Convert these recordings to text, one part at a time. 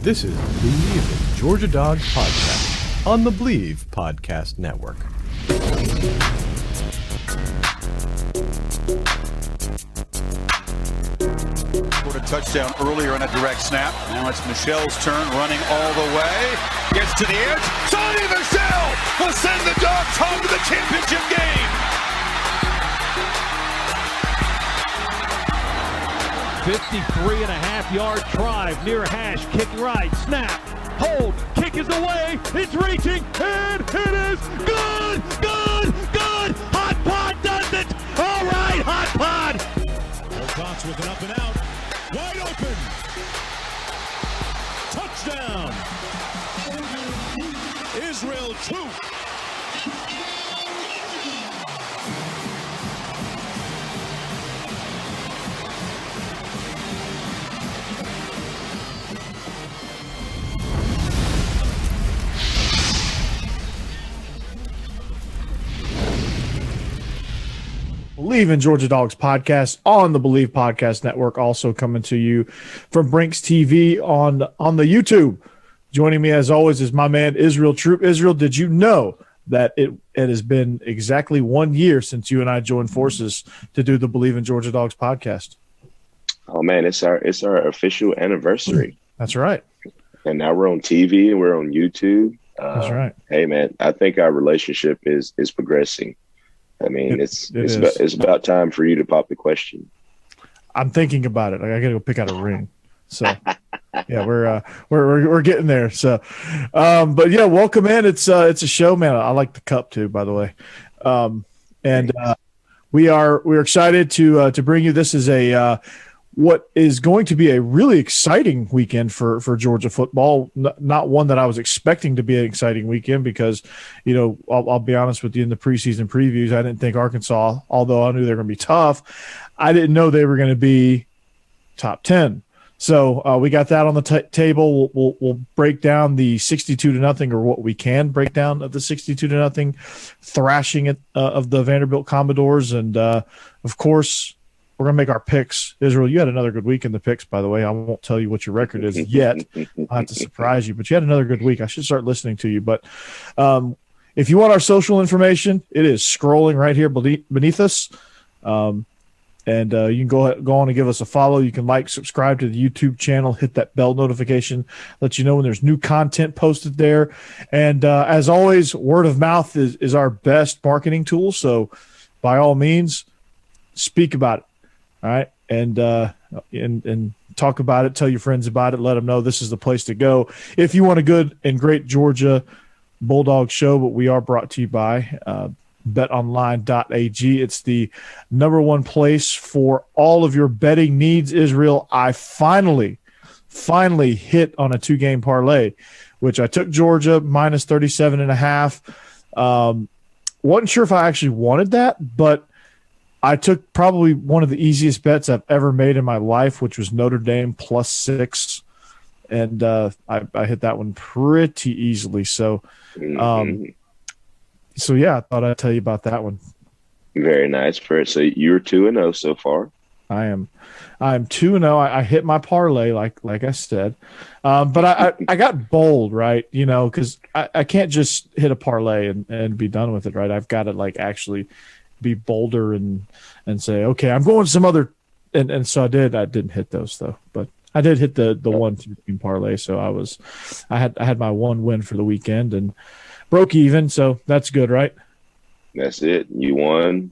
This is Believe in Georgia Dogs podcast on the Believe Podcast Network. Scored a touchdown earlier on a direct snap. Now it's Michelle's turn, running all the way. Gets to the edge. Sonny Michelle will send the Dogs home to the championship game. 53.5-yard drive near hash, kicking right, snap, hold, kick is away, it's reaching, and it is good, good, good. Hot Pod does it. All right, Hot Pod. Wilcox with an up and out, wide open, touchdown, Israel Troupe. Believe in Georgia Dogs podcast on the Believe Podcast Network, also coming to you from Brinks TV on the YouTube. Joining me as always is my man Israel Troupe. Israel, did you know that it has been exactly 1 year since you and I joined forces to do the Believe in Georgia Dogs podcast? Oh man, it's our official anniversary. That's right. And now we're on TV and we're on YouTube. That's right. Hey man, I think our relationship is progressing. I mean, it's about time for you to pop the question. I'm thinking about it. I got to go pick out a ring. So yeah, we're getting there. So, but yeah, welcome in. It's a show, man. I like the cup too, by the way. We're excited to bring you. This is what is going to be a really exciting weekend for Georgia football. Not one that I was expecting to be an exciting weekend because, you know, I'll be honest with you, in the preseason previews, I didn't think Arkansas, although I knew they were going to be tough, I didn't know they were going to be top 10. So we got that on the table. We'll break down the 62-0, or what we can break down of the 62-0 thrashing of the Vanderbilt Commodores. And of course, we're going to make our picks. Israel, you had another good week in the picks, by the way. I won't tell you what your record is yet. I'll have to surprise you. But you had another good week. I should start listening to you. But if you want our social information, it is scrolling right here beneath us. And you can go on and give us a follow. You can subscribe to the YouTube channel, hit that bell notification, let you know when there's new content posted there. And as always, word of mouth is our best marketing tool. So by all means, speak about it. All right. And talk about it. Tell your friends about it. Let them know this is the place to go. If you want a good and great Georgia Bulldogs show, but we are brought to you by betonline.ag. It's the number one place for all of your betting needs. Israel, I finally hit on a 2-game parlay, which I took Georgia minus 37.5. Wasn't sure if I actually wanted that, but I took probably one of the easiest bets I've ever made in my life, which was Notre Dame +6. And I hit that one pretty easily. So, yeah, I thought I'd tell you about that one. Very nice. So you're 2-0 so far. I am 2-0. I hit my parlay, like I said. But I got bold, right? You know, because I can't just hit a parlay and be done with it, right? I've got to actually be bolder and say, okay, I'm going some other, and so I did. I didn't hit those though, but I did hit the 1-2 parlay. So I had my one win for the weekend and broke even. So that's good, right? That's it. You won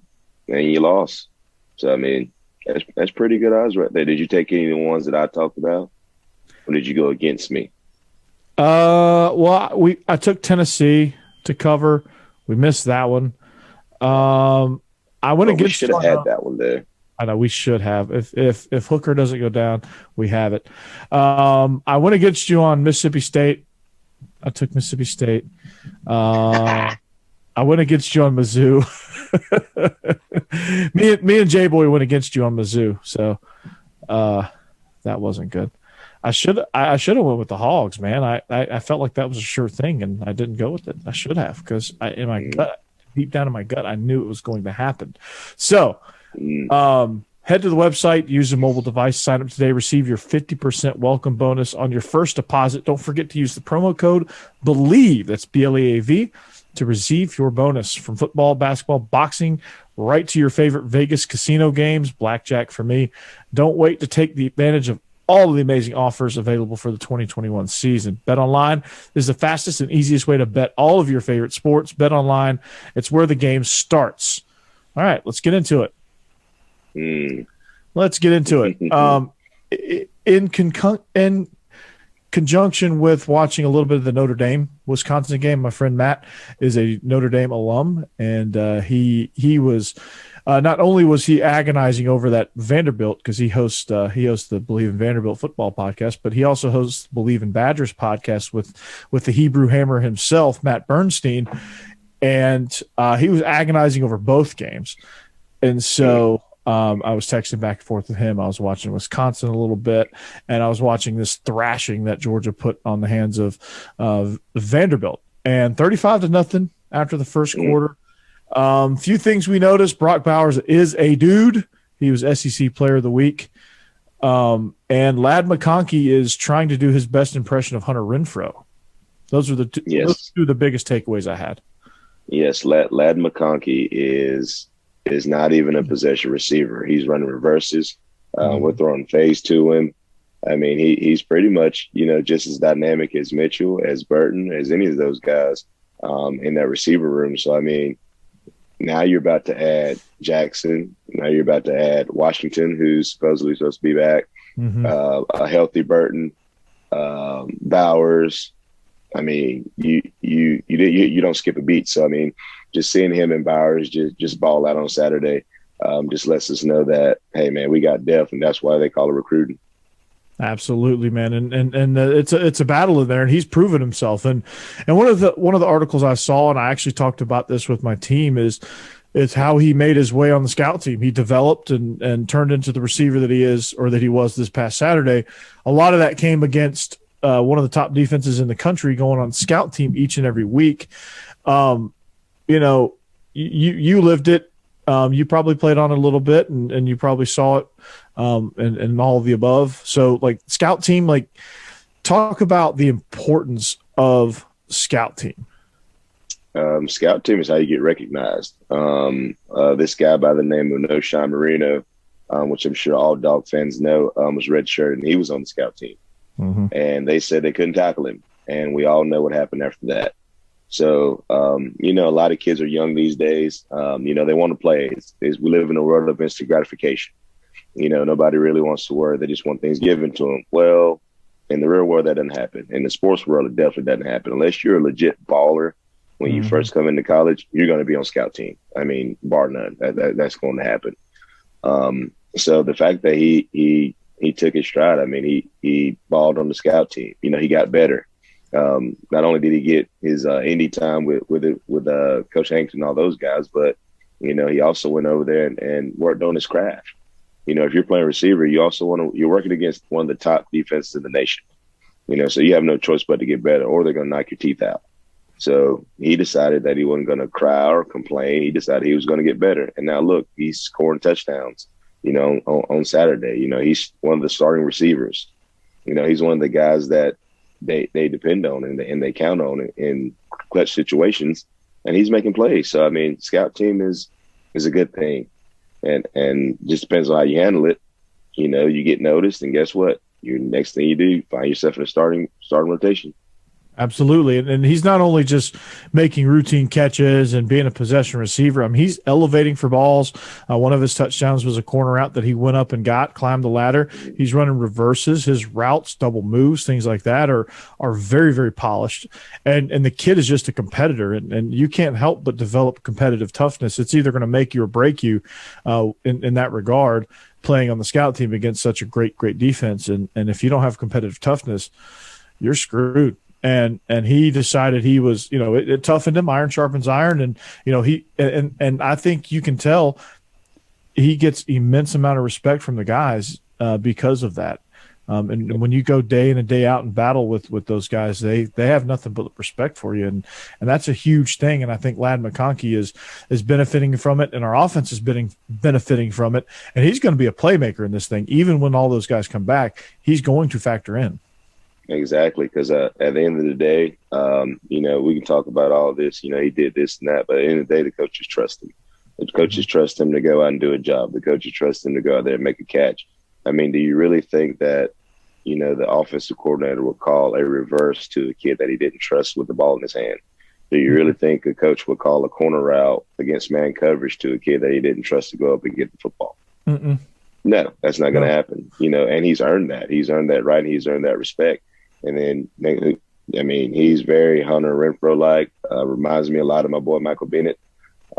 and you lost. So I mean, that's pretty good odds right there. Did you take any of the ones that I talked about, or did you go against me? Well, I took Tennessee to cover. We missed that one. I went against. We should have had that one there. I know we should have. If Hooker doesn't go down, we have it. I went against you on Mississippi State. I took Mississippi State. I went against you on Mizzou. me and J-Boy went against you on Mizzou. So that wasn't good. I should have went with the Hogs, man. I felt like that was a sure thing, and I didn't go with it. I should have, because deep down in my gut, I knew it was going to happen. So Head to the website, use a mobile device, sign up today, receive your 50% welcome bonus on your first deposit. Don't forget to use the promo code BELIEVE, that's BLEAV, to receive your bonus from football, basketball, boxing, right to your favorite Vegas casino games, blackjack for me. Don't wait to take the advantage of all of the amazing offers available for the 2021 season. BetOnline is the fastest and easiest way to bet all of your favorite sports. BetOnline, it's where the game starts. All right, let's get into it. Let's get into it. In conjunction with watching a little bit of the Notre Dame Wisconsin game, my friend Matt is a Notre Dame alum, and he was not only was he agonizing over that Vanderbilt, because he hosts the Believe in Vanderbilt football podcast, but he also hosts Believe in Badgers podcast with the Hebrew Hammer himself, Matt Bernstein, and he was agonizing over both games, and so. I was texting back and forth with him. I was watching Wisconsin a little bit, and I was watching this thrashing that Georgia put on the hands of Vanderbilt, and 35-0 after the first quarter. Few things we noticed. Brock Bowers is a dude. He was SEC Player of the Week. And Ladd McConkey is trying to do his best impression of Hunter Renfrow. Those are those two of the biggest takeaways I had. Yes, Ladd McConkey is not even a possession receiver. He's running reverses. We're throwing phase to him. I mean, he's pretty much, just as dynamic as Mitchell, as Burton, as any of those guys in that receiver room. So, I mean, now you're about to add Jackson. Now you're about to add Washington, who's supposedly supposed to be back, a healthy Burton, Bowers. I mean, you don't skip a beat. So, I mean, just seeing him and Bowers just ball out on Saturday just lets us know that, hey, man, we got depth, and that's why they call it recruiting. Absolutely, man, and it's a battle in there, and he's proven himself. And one of the articles I saw, and I actually talked about this with my team, is how he made his way on the scout team. He developed and turned into the receiver that he is, or that he was this past Saturday. A lot of that came against one of the top defenses in the country, going on scout team each and every week. You lived it. You probably played on it a little bit, and you probably saw it, and all of the above. So, like, scout team, like, talk about the importance of scout team. Scout team is how you get recognized. This guy by the name of Noshawn Marino, which I'm sure all dog fans know, was redshirt, and he was on the scout team. And they said they couldn't tackle him, and we all know what happened after that. So, a lot of kids are young these days. They want to play. We live in a world of instant gratification. Nobody really wants to work. They just want things given to them. Well, in the real world, that doesn't happen. In the sports world, it definitely doesn't happen. Unless you're a legit baller when you first come into college, you're going to be on scout team. I mean, bar none. That's going to happen. So the fact that he took his stride, I mean, he balled on the scout team. He got better. Not only did he get his Indy time with Coach Hanks and all those guys, but he also went over there and worked on his craft. If you're playing receiver, you're working against one of the top defenses in the nation. So you have no choice but to get better, or they're going to knock your teeth out. So he decided that he wasn't going to cry or complain. He decided he was going to get better. And now look, he's scoring touchdowns. On Saturday, he's one of the starting receivers. He's one of the guys that they depend on and they count on in clutch situations, and he's making plays. So, I mean, scout team is a good thing, and just depends on how you handle it. You get noticed, and guess what? Next thing you do, find yourself in a starting rotation. Absolutely. And he's not only just making routine catches and being a possession receiver. I mean, he's elevating for balls. One of his touchdowns was a corner out that he went up and climbed the ladder. He's running reverses. His routes, double moves, things like that are very, very polished. And the kid is just a competitor, and you can't help but develop competitive toughness. It's either going to make you or break you in that regard, playing on the scout team against such a great defense. And if you don't have competitive toughness, you're screwed. And he decided he was, it toughened him. Iron sharpens iron, and and I think you can tell he gets immense amount of respect from the guys because of that. And when you go day in and day out and battle with those guys, they have nothing but respect for you. And that's a huge thing. And I think Lad McConkey is benefiting from it, and our offense is benefiting from it. And he's going to be a playmaker in this thing. Even when all those guys come back, he's going to factor in. Exactly, because at the end of the day, we can talk about all this. He did this and that, but at the end of the day, the coaches trust him. The coaches trust him to go out and do a job. The coaches trust him to go out there and make a catch. I mean, do you really think that, the offensive coordinator would call a reverse to a kid that he didn't trust with the ball in his hand? Do you really think a coach would call a corner route against man coverage to a kid that he didn't trust to go up and get the football? Mm-mm. No, that's not going to happen. And he's earned that. He's earned that right. He's earned that respect. And then, he's very Hunter Renfro-like. Reminds me a lot of my boy Michael Bennett,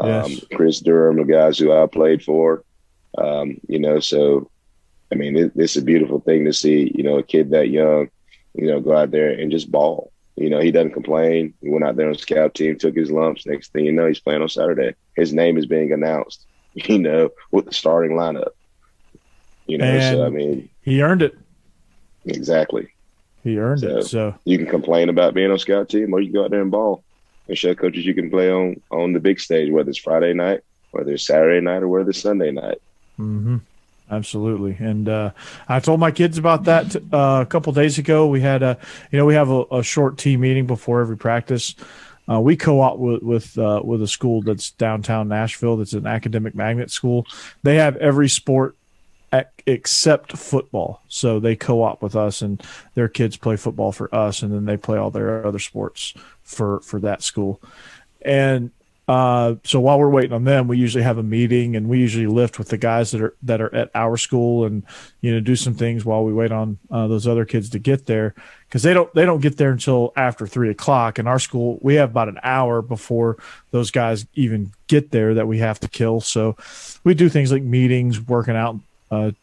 yes. Chris Durham, the guys who I played for. So, it's a beautiful thing to see, a kid that young, go out there and just ball. He doesn't complain. He went out there on the scout team, took his lumps. Next thing you know, he's playing on Saturday. His name is being announced, with the starting lineup. He earned it. Exactly. He earned it. So you can complain about being on scout team, or you can go out there and ball and show coaches you can play on the big stage, whether it's Friday night, whether it's Saturday night, or whether it's Sunday night. Mm-hmm. Absolutely. And I told my kids about that a couple of days ago. We had we have a short team meeting before every practice. We co-op with a school that's downtown Nashville. That's an academic magnet school. They have every sport except football. So they co-op with us, and their kids play football for us, and then they play all their other sports for that school. And so while we're waiting on them, we usually have a meeting, and we usually lift with the guys that are at our school, and do some things while we wait on those other kids to get there, because they don't get there until after 3:00. In our school, we have about an hour before those guys even get there that we have to kill. So we do things like meetings, working out,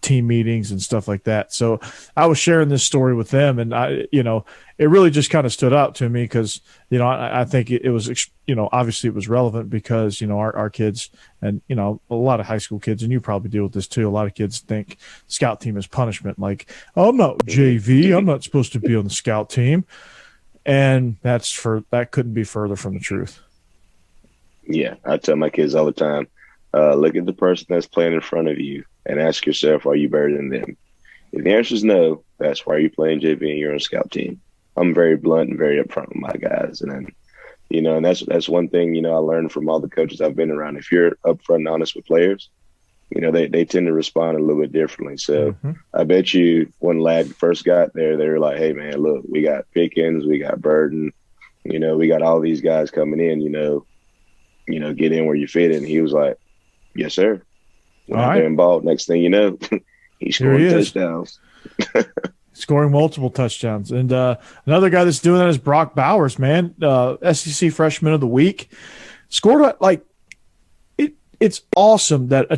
team meetings and stuff like that. So I was sharing this story with them, and it really just kind of stood out to me because, I think it was, obviously it was relevant because, our kids and, a lot of high school kids, and you probably deal with this too. A lot of kids think scout team is punishment. Like, oh, I'm not JV. I'm not supposed to be on the scout team. And that couldn't be further from the truth. Yeah. I tell my kids all the time, look at the person that's playing in front of you and ask yourself, are you better than them? If the answer is no, that's why you're playing JV and you're on a scout team. I'm very blunt and very upfront with my guys. And then, and that's one thing, I learned from all the coaches I've been around. If you're upfront and honest with players, they tend to respond a little bit differently. So I bet you when Lad first got there, they were like, hey, man, look, we got Pickens, we got Burton, we got all these guys coming in, get in where you fit. And he was like, yes, sir. Went out there and balled. Next thing you know, he's scoring touchdowns. Scoring multiple touchdowns. And another guy that's doing that is Brock Bowers, man. SEC Freshman of the Week. Scored it's awesome that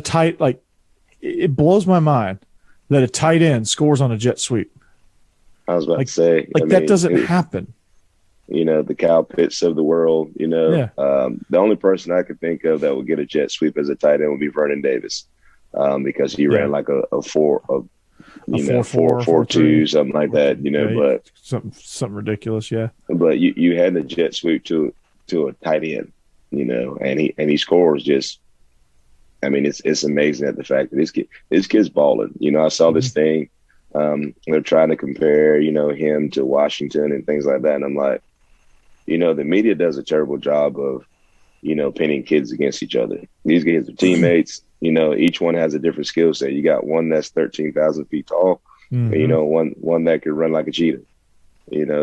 it blows my mind that a tight end scores on a jet sweep. I was about to say. That doesn't happen. The Kyle Pitts of the world, Yeah. The only person I could think of that would get a jet sweep as a tight end would be Vernon Davis, because he ran like a 4.2, something like that, but something ridiculous. Yeah. But you had the jet sweep to a tight end, and he scores just, it's amazing at the fact that this kid's balling. I saw this thing, they're trying to compare, him to Washington and things like that. And I'm like, the media does a terrible job of, pinning kids against each other. These kids are teammates. Each one has a different skill set. You got one that's 13,000 feet tall, and, one that could run like a cheetah.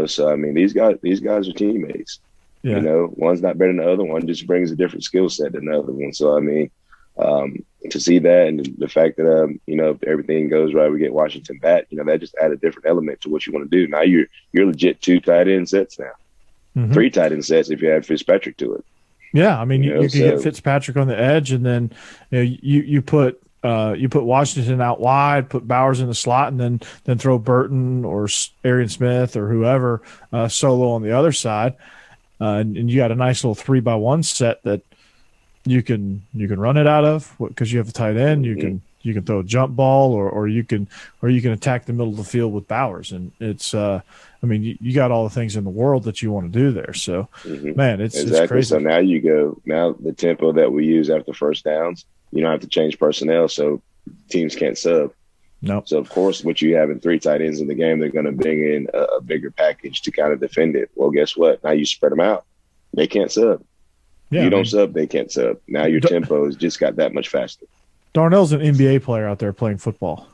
So these guys are teammates. Yeah. One's not better than the other one, just brings a different skill set than the other one. So to see that, and the fact that if everything goes right, we get Washington back. That just add a different element to what you want to do. Now you're legit 2 tight end sets now, 3 tight end sets if you add Fitzpatrick to it. Yeah, you can get Fitzpatrick on the edge, and then you put Washington out wide, put Bowers in the slot, and then throw Burton or Arian Smith or whoever solo on the other side, and you got a nice little 3-by-1 set that you can run it out of because you have a tight end. You can You can throw a jump ball, or you can attack the middle of the field with Bowers, and it's you got all the things in the world that you want to do there. So, man, it's crazy. So now the tempo that we use after first downs, you don't have to change personnel, so teams can't sub. No. So, of course, what you have in 3 tight ends in the game, they're going to bring in a bigger package to kind of defend it. Well, guess what? Now you spread them out. They can't sub. Yeah, you don't sub, they can't sub. Now your tempo has just got that much faster. Darnell's an NBA player out there playing football.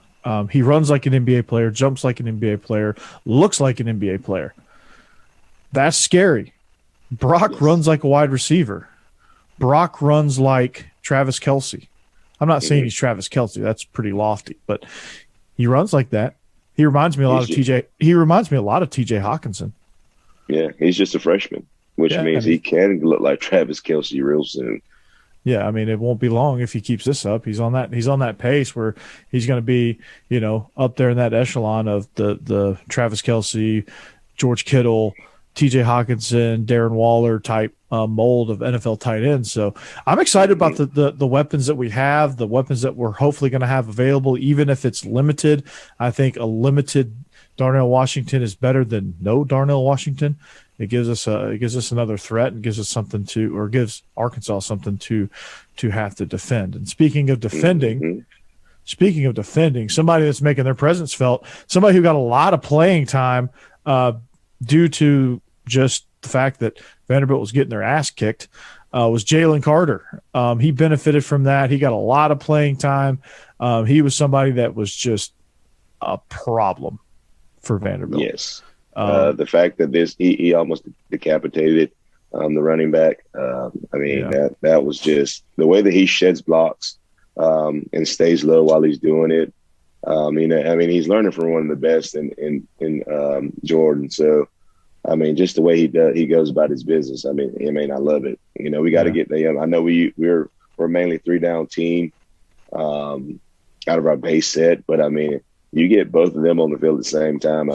He runs like an NBA player, jumps like an NBA player, looks like an NBA player. That's scary. Brock runs like a wide receiver. Brock runs like Travis Kelce. I'm not saying he's Travis Kelce. That's pretty lofty, but he runs like that. He reminds me a lot of TJ. He reminds me a lot of TJ Hawkinson. Yeah, he's just a freshman, which means he can look like Travis Kelce real soon. Yeah, I mean, it won't be long if he keeps this up. He's on that pace where he's going to be, up there in that echelon of the Travis Kelce, George Kittle, TJ Hawkinson, Darren Waller type mold of NFL tight ends. So I'm excited about the weapons that we have, the weapons that we're hopefully going to have available, even if it's limited. I think a limited Darnell Washington is better than no Darnell Washington. It gives us another threat and gives Arkansas something to have to defend. And speaking of defending, somebody that's making their presence felt, somebody who got a lot of playing time due to just the fact that Vanderbilt was getting their ass kicked, was Jalen Carter. He benefited from that. He got a lot of playing time. He was somebody that was just a problem for Vanderbilt. Yes. The fact that he almost decapitated the running back. That was just the way that he sheds blocks and stays low while he's doing it. He's learning from one of the best in Jordan. So, just the way he goes about his business. I love it. We got to get the. I know we're mainly 3-down team out of our base set, but you get both of them on the field at the same time.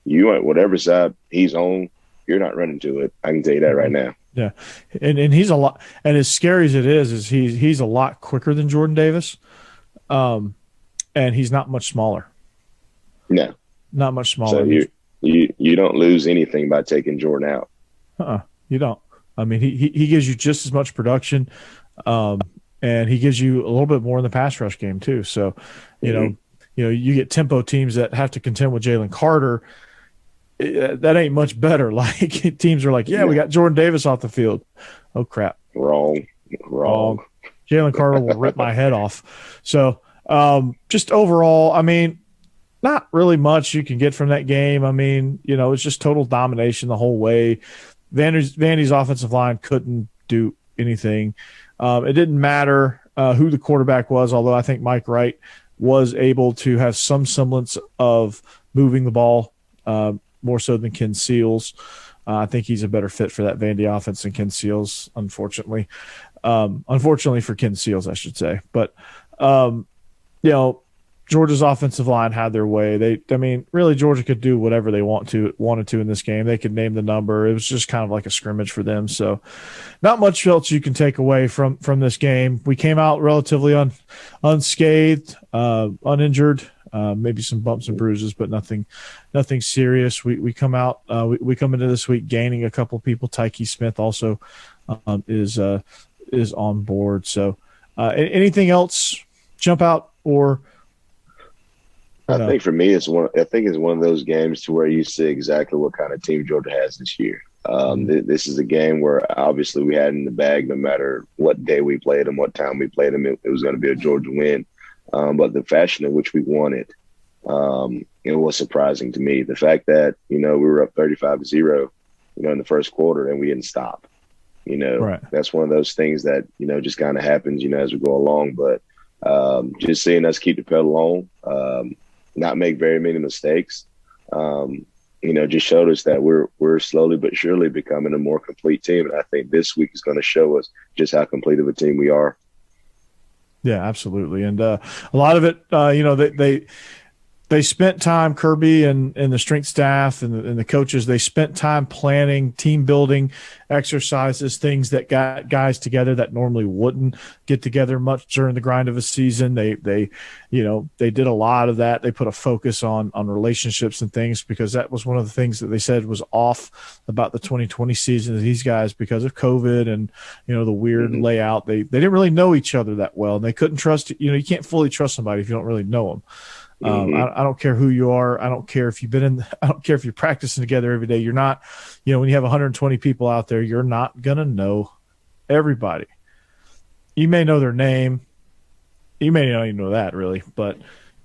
You want whatever side he's on, you're not running to it. I can tell you that right now. Yeah, and he's a lot. And as scary as it is he's a lot quicker than Jordan Davis, and he's not much smaller. No, not much smaller. So you don't lose anything by taking Jordan out. You don't. He gives you just as much production, and he gives you a little bit more in the pass rush game too. So, you get tempo teams that have to contend with Jalen Carter. That ain't much better. Like teams are like, we got Jordan Davis off the field. Oh crap! Wrong. Jalen Carter will rip my head off. So, just overall, not really much you can get from that game. It's just total domination the whole way. Vandy's offensive line couldn't do anything. It didn't matter who the quarterback was, although I think Mike Wright was able to have some semblance of moving the ball more so than Ken Seals. I think he's a better fit for that Vandy offense than Ken Seals, unfortunately. Unfortunately for Ken Seals, I should say. But, Georgia's offensive line had their way. Really Georgia could do whatever they wanted to in this game. They could name the number. It was just kind of like a scrimmage for them. So not much else you can take away from this game. We came out relatively unscathed, uninjured, maybe some bumps and bruises, but nothing serious. We come out, we come into this week gaining a couple people. Tyke Smith also is on board. So anything else jump out or – I think for me, it's one of those games to where you see exactly what kind of team Georgia has this year. This is a game where obviously we had in the bag no matter what day we played them, what time we played them, it was going to be a Georgia win. But the fashion in which we won it, it was surprising to me. The fact that, we were up 35-0, in the first quarter and we didn't stop. Right. That's one of those things that, just kind of happens, as we go along. But just seeing us keep the pedal on, not make very many mistakes, just showed us that we're slowly but surely becoming a more complete team. And I think this week is going to show us just how complete of a team we are. Yeah, absolutely. And a lot of it, they they spent time, Kirby and the strength staff and the coaches, they spent time planning, team building exercises, things that got guys together that normally wouldn't get together much during the grind of a season. They did a lot of that. They put a focus on relationships and things, because that was one of the things that they said was off about the 2020 season. These guys, because of COVID and, the weird layout, they didn't really know each other that well, and they couldn't trust, you can't fully trust somebody if you don't really know them. I don't care who you are. I don't care if I don't care if you're practicing together every day. You're not, when you have 120 people out there, you're not going to know everybody. You may know their name. You may not even know that really, but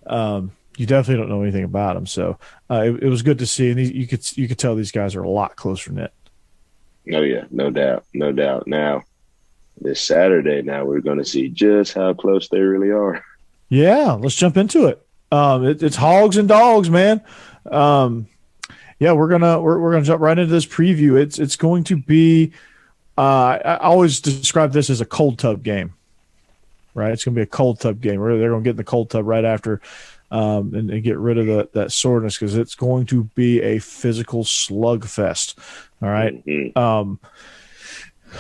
you definitely don't know anything about them. So it was good to see. And you could tell these guys are a lot closer knit. Oh yeah, no doubt. Now this Saturday, we're going to see just how close they really are. Yeah. Let's jump into it. It's Hogs and Dawgs, man. We're gonna jump right into this preview. It's going to be. I always describe this as a cold tub game, right? It's going to be a cold tub game where they're going to get in the cold tub right after, and get rid of that soreness, because it's going to be a physical slugfest. All right. Mm-hmm.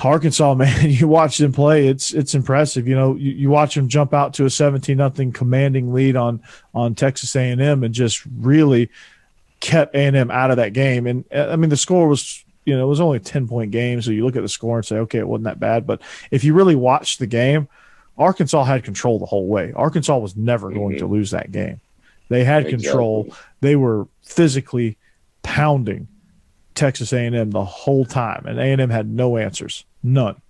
Arkansas, man, you watch them play. It's impressive. You watch them jump out to a 17-0 commanding lead on Texas A&M, and just really kept A&M out of that game. And I mean, the score was, it was only a 10-point game. So you look at the score and say, okay, it wasn't that bad. But if you really watch the game, Arkansas had control the whole way. Arkansas was never going to lose that game. They had control. They were physically pounding Texas A&M the whole time, and A&M had no answers, none.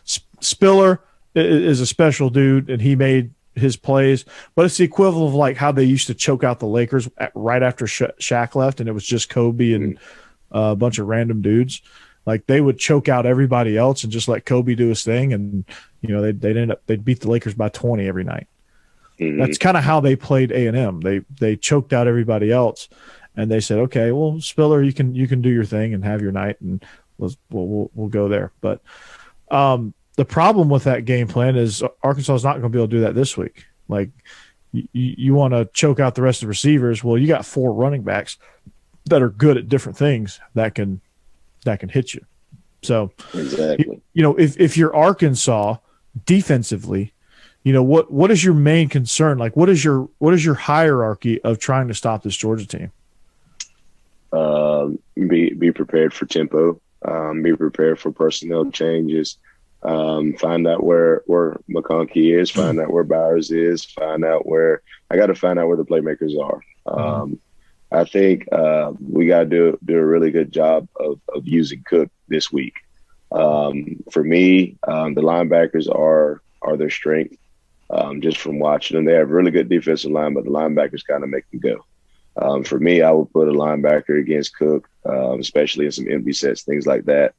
Spiller is a special dude, and he made his plays, but it's the equivalent of like how they used to choke out the Lakers right after Shaq left, and it was just Kobe and a bunch of random dudes. Like, they would choke out everybody else and just let Kobe do his thing, and they'd beat the Lakers by 20 every night. Mm-hmm. That's kind of how they played A&M. They choked out everybody else. And they said, okay, well, Spiller, you can do your thing and have your night, and we'll go there. But the problem with that game plan is Arkansas is not going to be able to do that this week. Like, you want to choke out the rest of the receivers. Well, you got 4 running backs that are good at different things that can hit you. So, exactly. If you're Arkansas defensively, what is your main concern? Like, what is your hierarchy of trying to stop this Georgia team? Be prepared for tempo. Be prepared for personnel changes. Find out where McConkey is. Find out where Bowers is. I got to find out where the playmakers are. I think we got to do a really good job of using Cook this week. For me, the linebackers are their strength. Just from watching them, they have really good defensive line, but the linebackers kind of make them go. For me, I would put a linebacker against Cook, especially in some empty sets, things like that.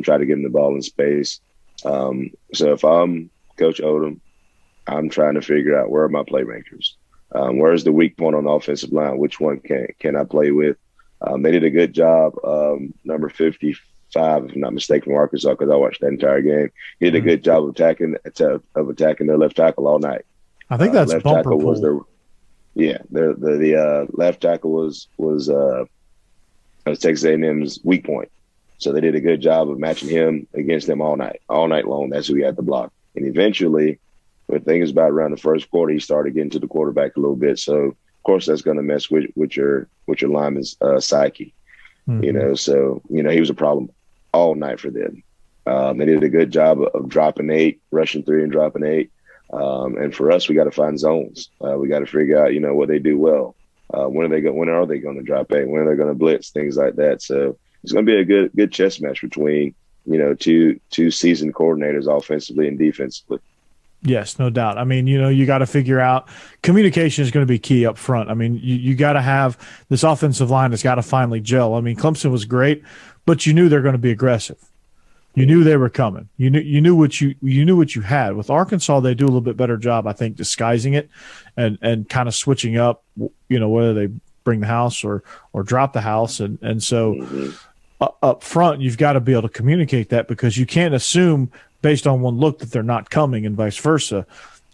Try to get him the ball in space. So if I'm Coach Odom, I'm trying to figure out where are my playmakers. Where's the weak point on the offensive line? Which one can I play with? They did a good job. Number 55, if I'm not mistaken, from Arkansas, because I watched that entire game. He did a good job of attacking their left tackle all night. I think that's left bumper tackle pool. was their. Yeah, the left tackle was Texas A&M's weak point. So they did a good job of matching him against them all night long. That's who he had to block. And eventually, when things about around the first quarter, he started getting to the quarterback a little bit. So of course that's going to mess with your lineman's psyche. Mm-hmm. So he was a problem all night for them. They did a good job of dropping 8, rushing 3 and dropping 8. And for us, we got to find zones. We got to figure out, what they do well. When are they going to drop 8? When are they going to blitz? Things like that. So it's going to be a good chess match between, two seasoned coordinators offensively and defensively. Yes, no doubt. I mean, you got to figure out communication is going to be key up front. I mean, you got to have this offensive line that's got to finally gel. I mean, Clemson was great, but you knew they're going to be aggressive. You knew they were coming. You knew what you had. With Arkansas, they do a little bit better job, I think, disguising it and kind of switching up, whether they bring the house or drop the house. And so up front, you've got to be able to communicate that, because you can't assume based on one look that they're not coming and vice versa.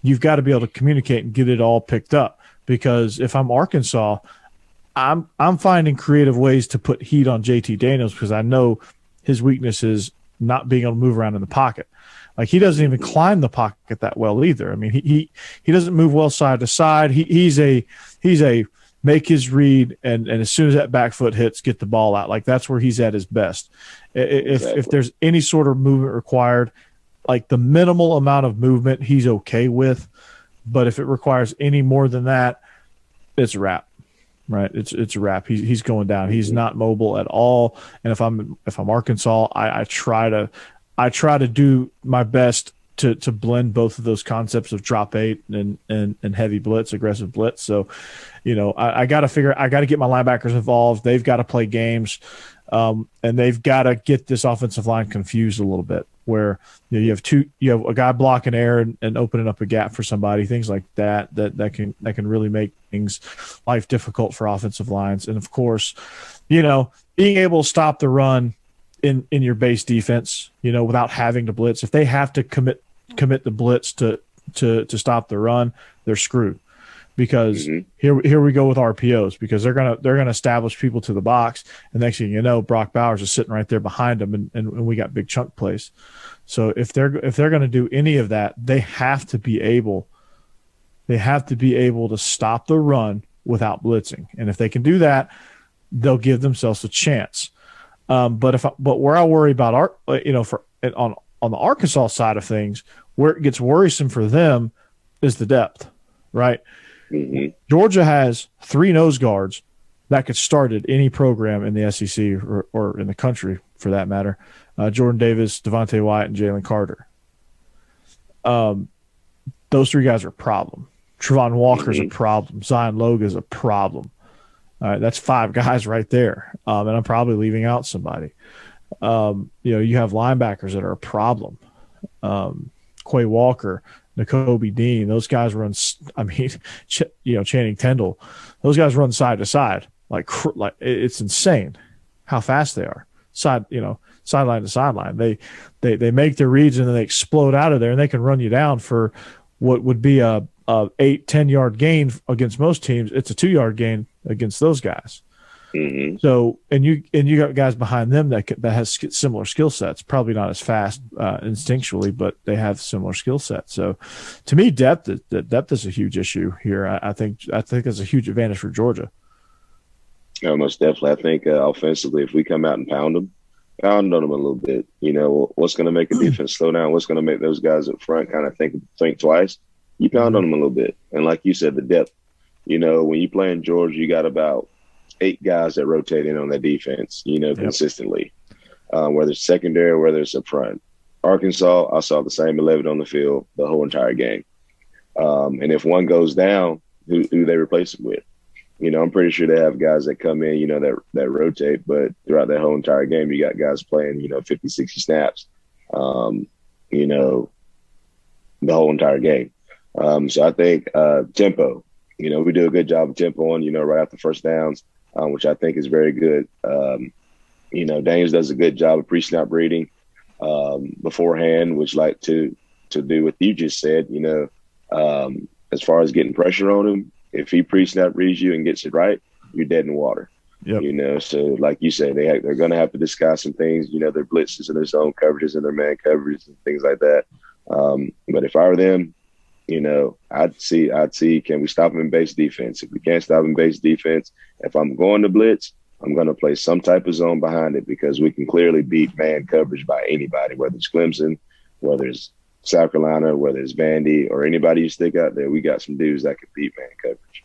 You've got to be able to communicate and get it all picked up, because if I'm Arkansas, I'm finding creative ways to put heat on JT Daniels because I know his weakness is not being able to move around in the pocket. Like he doesn't even climb the pocket that well either. I mean, he doesn't move well side to side. He's a make his read and as soon as that back foot hits, get the ball out. Like that's where he's at his best. If there's any sort of movement required, like the minimal amount of movement he's okay with, but if it requires any more than that, it's a wrap. Right, it's a wrap. He's going down. He's not mobile at all. And if I'm Arkansas, I try to do my best to blend both of those concepts of drop 8 and heavy blitz, aggressive blitz. So, I got to get my linebackers involved. They've got to play games, and they've got to get this offensive line confused a little bit. Where you have a guy blocking air and opening up a gap for somebody, things like that can really make life difficult for offensive lines. And of course, being able to stop the run in your base defense, without having to blitz. If they have to commit the blitz to stop the run, they're screwed. Because here we go with RPOs because they're gonna establish people to the box, and next thing you know, Brock Bowers is sitting right there behind them, and we got big chunk plays. So if they're gonna do any of that, they have to be able to stop the run without blitzing, and if they can do that, they'll give themselves a chance. But where I worry about on the Arkansas side of things, where it gets worrisome for them is the depth, right? Mm-hmm. Georgia has 3 nose guards that could start at any program in the SEC or in the country for that matter. Jordan Davis, Devontae Wyatt, and Jalen Carter. Those 3 guys are a problem. Trevon Walker's a problem. Zion Loga's a problem. All right, that's 5 guys right there. And I'm probably leaving out somebody. You have linebackers that are a problem. Quay Walker, Nakobe Dean, those guys run. Channing Tindall, those guys run side to side like it's insane how fast they are. Sideline to sideline. They make their reads and then they explode out of there and they can run you down for what would be a 8-10 yard gain against most teams. It's a 2-yard gain against those guys. Mm-hmm. So and you got guys behind them that has similar skill sets. Probably not as fast instinctually, but they have similar skill sets. So, to me, depth is a huge issue here. I think it's a huge advantage for Georgia. Yeah, most definitely. I think offensively, if we come out and pound on them a little bit, what's going to make a defense slow down? What's going to make those guys up front kind of think twice? You pound on them a little bit, and like you said, the depth. When you play in Georgia, you got about 8 guys that rotate in on that defense, consistently, whether it's secondary or whether it's up front. Arkansas, I saw the same 11 on the field the whole entire game. And if one goes down, who they replace it with? I'm pretty sure they have guys that come in, that rotate, but throughout that whole entire game, you got guys playing, 50, 60 snaps, the whole entire game. So I think tempo, we do a good job of tempoing, right after first downs. Which I think is very good. Daniels does a good job of pre-snap reading beforehand, which like to do what you just said, as far as getting pressure on him, if he pre-snap reads you and gets it right, you're dead in the water. Yep. So like you say, they're going to have to discuss some things, their blitzes and their zone coverages and their man coverages and things like that. But if I were them, I'd see, can we stop him in base defense? If we can't stop him in base defense, if I'm going to blitz, I'm going to play some type of zone behind it because we can clearly beat man coverage by anybody, whether it's Clemson, whether it's South Carolina, whether it's Vandy or anybody you stick out there. We got some dudes that can beat man coverage.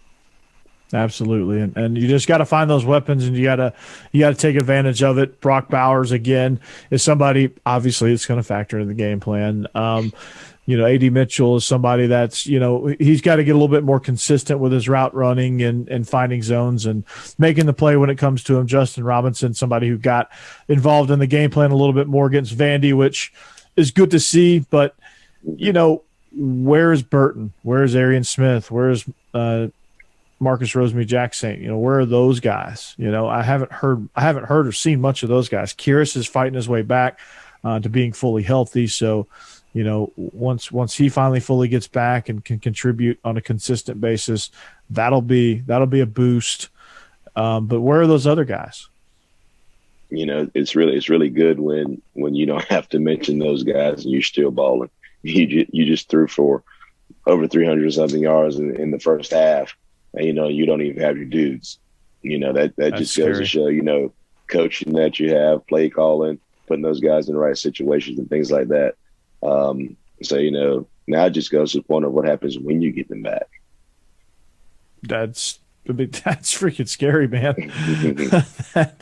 Absolutely. And you just got to find those weapons and you got to take advantage of it. Brock Bowers, again, is somebody, obviously, it's going to factor into the game plan. A.D. Mitchell is somebody that's, he's got to get a little bit more consistent with his route running and finding zones and making the play when it comes to him. Justin Robinson, somebody who got involved in the game plan a little bit more against Vandy, which is good to see. But, where is Burton? Where is Arian Smith? Where is Marcus Rosemy-Jacksaint? Where are those guys? I haven't heard or seen much of those guys. Kyrus is fighting his way back to being fully healthy. So, once he finally fully gets back and can contribute on a consistent basis, that'll be a boost. But where are those other guys? It's really good when you don't have to mention those guys and you're still balling. You just threw for over 300 something yards in the first half, and you don't even have your dudes. That just goes to show coaching that you have, play calling, putting those guys in the right situations and things like that. So now it just goes to the point of what happens when you get them back. That's freaking scary, man.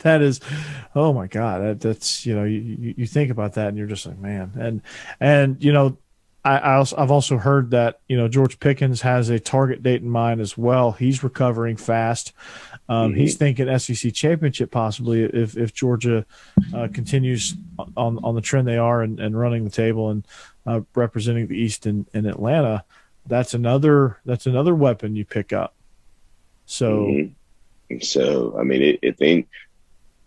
that is, oh my God. That's you think about that and you're just like, man. And I've also heard that George Pickens has a target date in mind as well. He's recovering fast. He's thinking SEC championship possibly if Georgia continues on the trend they are and running the table and representing the East in Atlanta. That's another weapon you pick up. So, I mean, I think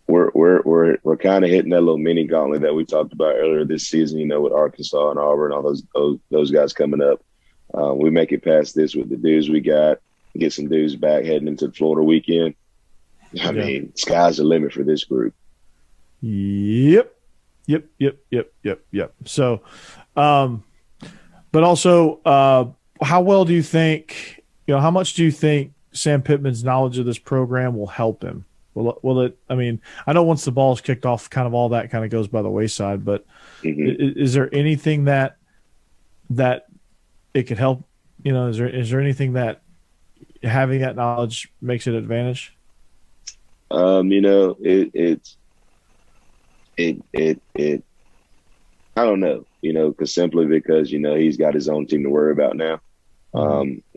we're kind of hitting that little mini gauntlet that we talked about earlier this season. With Arkansas and Auburn, all those guys coming up. We make it past this with the dudes we got, get some dudes back heading into the Florida weekend. I mean, sky's the limit for this group. Yep. So, but also, how well do you think? How much do you think Sam Pittman's knowledge of this program will help him? Will it? I mean, I know once the ball is kicked off, kind of all that kind of goes by the wayside. But is there anything that it could help? Is there anything that having that knowledge makes it an advantage? It I don't know. Simply because he's got his own team to worry about now.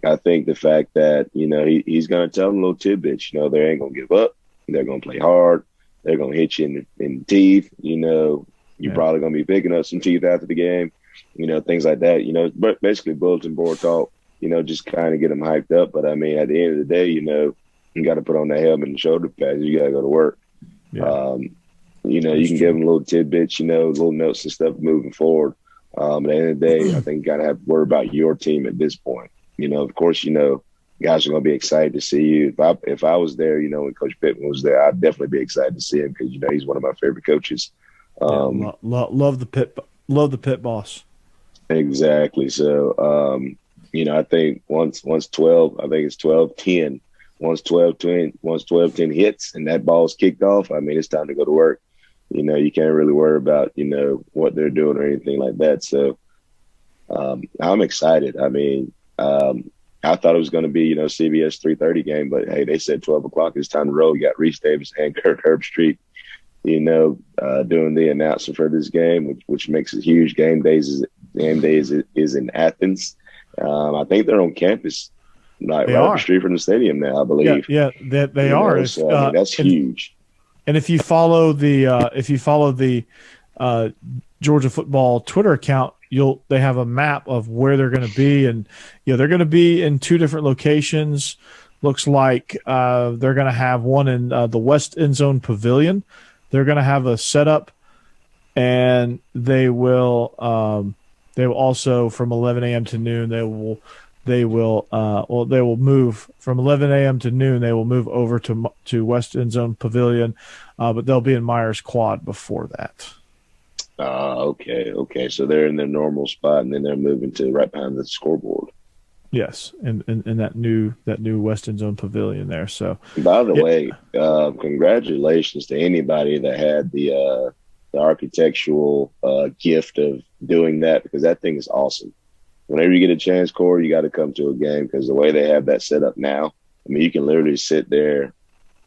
I think the fact that he's going to tell them little tidbits. They ain't going to give up. They're going to play hard. They're going to hit you in the teeth. You're probably going to be picking up some teeth after the game. Things like that. But basically bulletin board talk. Just kind of get them hyped up. But I mean, at the end of the day, you got to put on that helmet and shoulder pads. You got to go to work. Yeah. You can give them little tidbits. Little notes and stuff moving forward. But at the end of the day, I think you got to have to worry about your team at this point. Of course, guys are going to be excited to see you. If I was there, when Coach Pittman was there, I'd definitely be excited to see him because he's one of my favorite coaches. Love the Pitt boss. Exactly. So, I think once 12, I think it's 12-10. Once 12-10 hits and that ball's kicked off, I mean, it's time to go to work. You can't really worry about, what they're doing or anything like that. So I'm excited. I mean, I thought it was going to be, CBS 3:30 game, but hey, they said 12 o'clock. It's time to roll. You got Reese Davis and Kirk Herbstreit, doing the announcement for this game, which makes it huge. Game day is in Athens. I think they're on campus, right up the street from the stadium now, I believe. Yeah, they are. So, that's huge. And if you follow the Georgia football Twitter account, they have a map of where they're going to be, and they're going to be in two different locations. Looks like they're going to have one in the West End Zone Pavilion. They're going to have a setup, and they will also from 11 a.m. to noon. They will move from 11 a.m. to noon. They will move over to West End Zone Pavilion, but they'll be in Myers Quad before that. Okay. So they're in their normal spot, and then they're moving to right behind the scoreboard. Yes, in that new West End Zone Pavilion there. So, by the way, congratulations to anybody that had the architectural gift of doing that, because that thing is awesome. Whenever you get a chance, Corey, you got to come to a game, because the way they have that set up now, I mean, you can literally sit there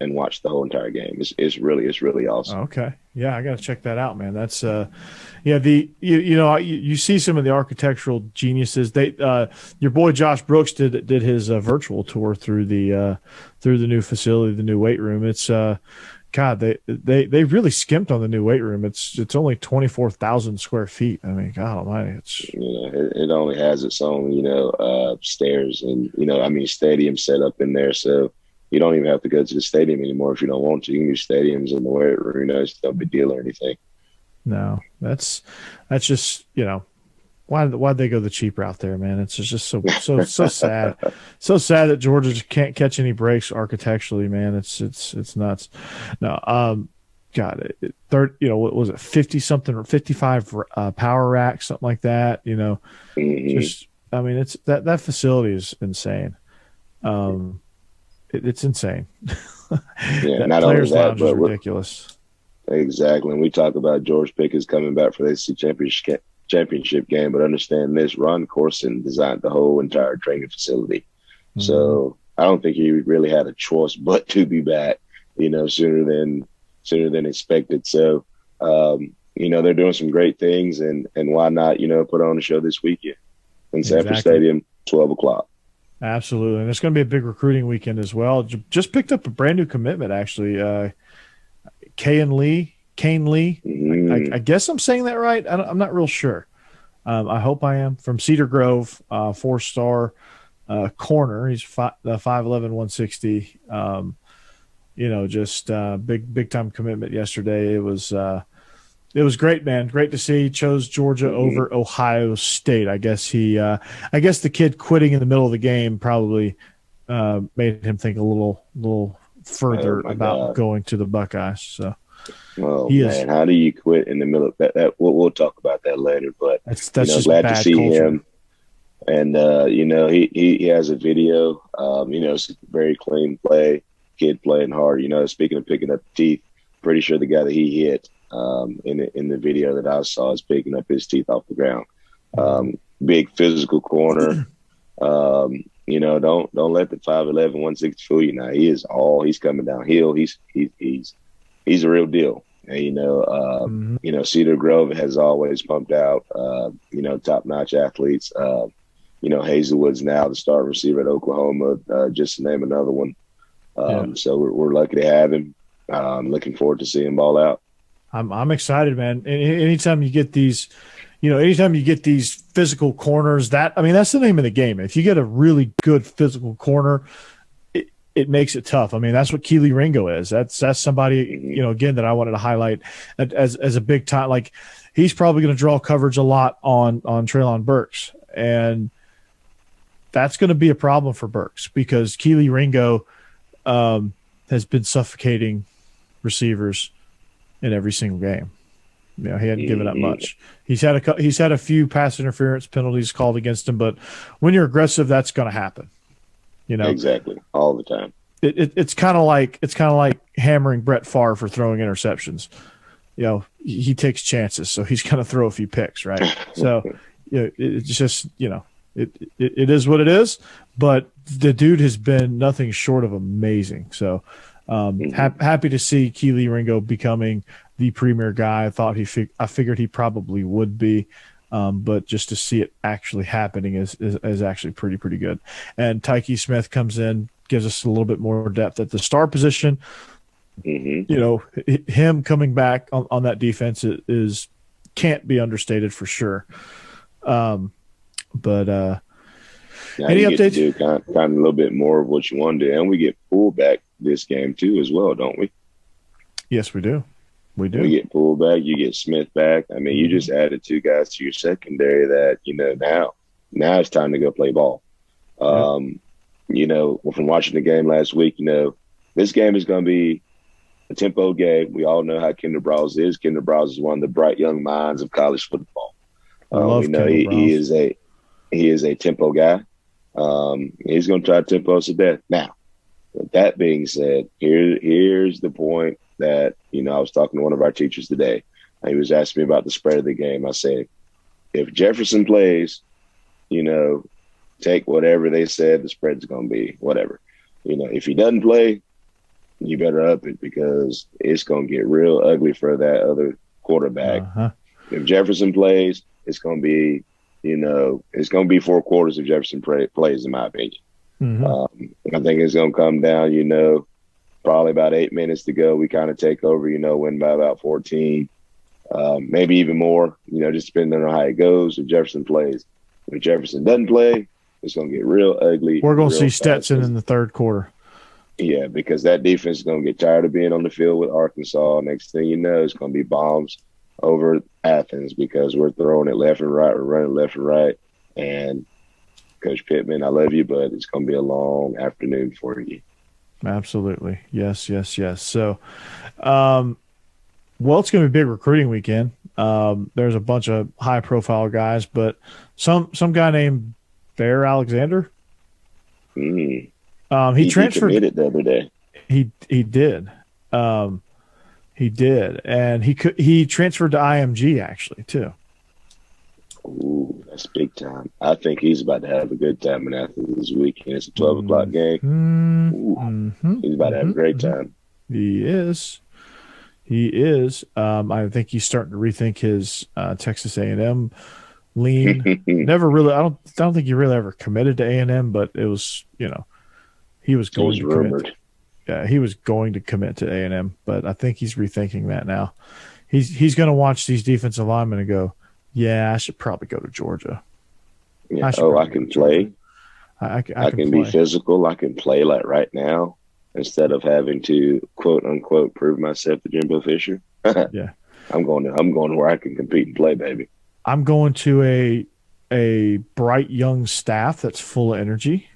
and watch the whole entire game. It's really awesome. Okay. Yeah, I got to check that out, man. That's you see some of the architectural geniuses. They your boy Josh Brooks did his virtual tour through the new facility, the new weight room. It's God, they really skimped on the new weight room. It's only 24,000 square feet. I mean, God Almighty, it's it only has its own stairs and stadium set up in there, so you don't even have to go to the stadium anymore if you don't want to. You can do stadiums in the weight room. It's no big deal or anything. No, that's just Why'd they go the cheap route there, man? It's just so sad. So sad that Georgia just can't catch any breaks architecturally, man. It's nuts. No, God, third, what was it, 50 something or 55 power rack, something like that. Just I mean, it's that facility is insane. It's insane. Yeah, not only that, but ridiculous. Exactly. And we talk about George Pickens coming back for the SEC championship game, but understand this: Ron Corson designed the whole entire training facility. Mm-hmm. So I don't think he really had a choice but to be back, sooner than expected. So, they're doing some great things, and why not, put on a show this weekend in Sanford Stadium, 12 o'clock. Absolutely. And it's going to be a big recruiting weekend as well. Just picked up a brand new commitment, actually. Kane Lee. I guess I'm saying that right. I'm not real sure. I hope I am. From Cedar Grove, 4-star corner. He's 5'11", 160. Just big time commitment yesterday. It was great, man. Great to see. He chose Georgia over Ohio State. I guess the kid quitting in the middle of the game probably made him think a little further about going to the Buckeyes. So, man, how do you quit in the middle of that? We'll talk about that later. But that's just glad bad to see culture. him. And he has a video. It's a very clean play. Kid playing hard. Speaking of picking up teeth, pretty sure the guy that he hit in the video that I saw is picking up his teeth off the ground. Big physical corner. Don't let the 5'11", 160 fool you. Now he's coming downhill. He's a real deal. And, Cedar Grove has always pumped out top-notch athletes. Hazelwood's now the star receiver at Oklahoma, just to name another one. So we're lucky to have him. Looking forward to seeing him ball out. I'm excited, man. Anytime you get these, physical corners, that's the name of the game. If you get a really good physical corner, it makes it tough. I mean, that's what Keely Ringo is. That's somebody, again, that I wanted to highlight as a big time. Like, he's probably going to draw coverage a lot on Treylon Burks, and that's going to be a problem for Burks because Keely Ringo has been suffocating receivers in every single game. He hadn't given up much. He's had a few pass interference penalties called against him, but when you're aggressive, that's going to happen. Exactly, all the time. It's kind of like hammering Brett Favre for throwing interceptions. He takes chances, so he's going to throw a few picks, right? So it's just it is what it is. But the dude has been nothing short of amazing. So happy to see Keely Ringo becoming the premier guy. I figured he probably would be. But just to see it actually happening is actually pretty good. And Tyke Smith comes in, gives us a little bit more depth at the star position. Him coming back on that defense can't be understated for sure. But any updates? Get to do kind of a little bit more of what you want to do, and we get pulled back this game too as well, don't we? Yes, we do. We get pulled back. You get Smith back. I mean, you just added two guys to your secondary that, now it's time to go play ball. From watching the game last week, this game is going to be a tempo game. We all know how Kendall Browse is. Kendall Browse is one of the bright young minds of college football. He is a tempo guy. He's going to try to tempo us to death. Now, with that being said, here's the point that, I was talking to one of our teachers today. He was asking me about the spread of the game. I said, if Jefferson plays, take whatever they said the spread's going to be, whatever. If he doesn't play, you better up it because it's going to get real ugly for that other quarterback. If Jefferson plays, it's going to be, it's going to be 4 quarters if Jefferson plays, in my opinion. I think it's going to come down, probably about 8 minutes to go. We kind of take over, win by about 14, maybe even more, just depending on how it goes. If Jefferson plays, if Jefferson doesn't play, it's going to get real ugly. We're going to see Stetson in the third quarter. Yeah, because that defense is going to get tired of being on the field with Arkansas. Next thing you know, it's going to be bombs over Athens because we're throwing it left and right, we're running left and right, and Coach Pittman, I love you, but it's going to be a long afternoon for you. Absolutely. Yes. So, well, it's going to be a big recruiting weekend. There's a bunch of high-profile guys, but some guy named Bear Alexander. He transferred. He committed the other day. He did. He did, and he transferred to IMG actually too. Ooh, that's big time. I think he's about to have a good time in Athens this weekend. It's a 12 o'clock game. He's about to have a great time. He is. I think he's starting to rethink his Texas A&M lean. Never really. I don't think he really ever committed to A&M, but it was, he was going to commit. Yeah, he was going to commit to A&M, but I think he's rethinking that now. He's going to watch these defensive linemen and go, yeah, I should probably go to Georgia. Yeah. I can play. I can be physical. I can play like right now instead of having to quote unquote prove myself to Jimbo Fisher. Yeah, I'm going where I can compete and play, baby. I'm going to a bright young staff that's full of energy,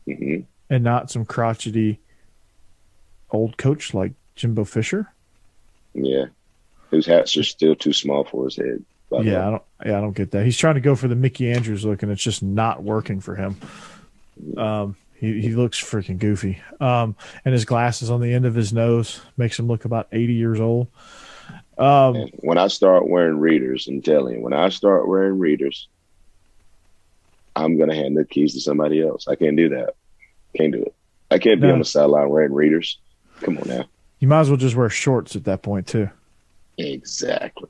and not some crotchety old coach like Jimbo Fisher. Yeah, whose hats are still too small for his head. Yeah, I don't get that. He's trying to go for the Mickey Andrews look, and it's just not working for him. He looks freaking goofy. And his glasses on the end of his nose makes him look about 80 years old. When I start wearing readers, I'm telling you, I'm going to hand the keys to somebody else. I can't do that. Can't do it. I can't be on the sideline wearing readers. Come on now. You might as well just wear shorts at that point, too. Exactly.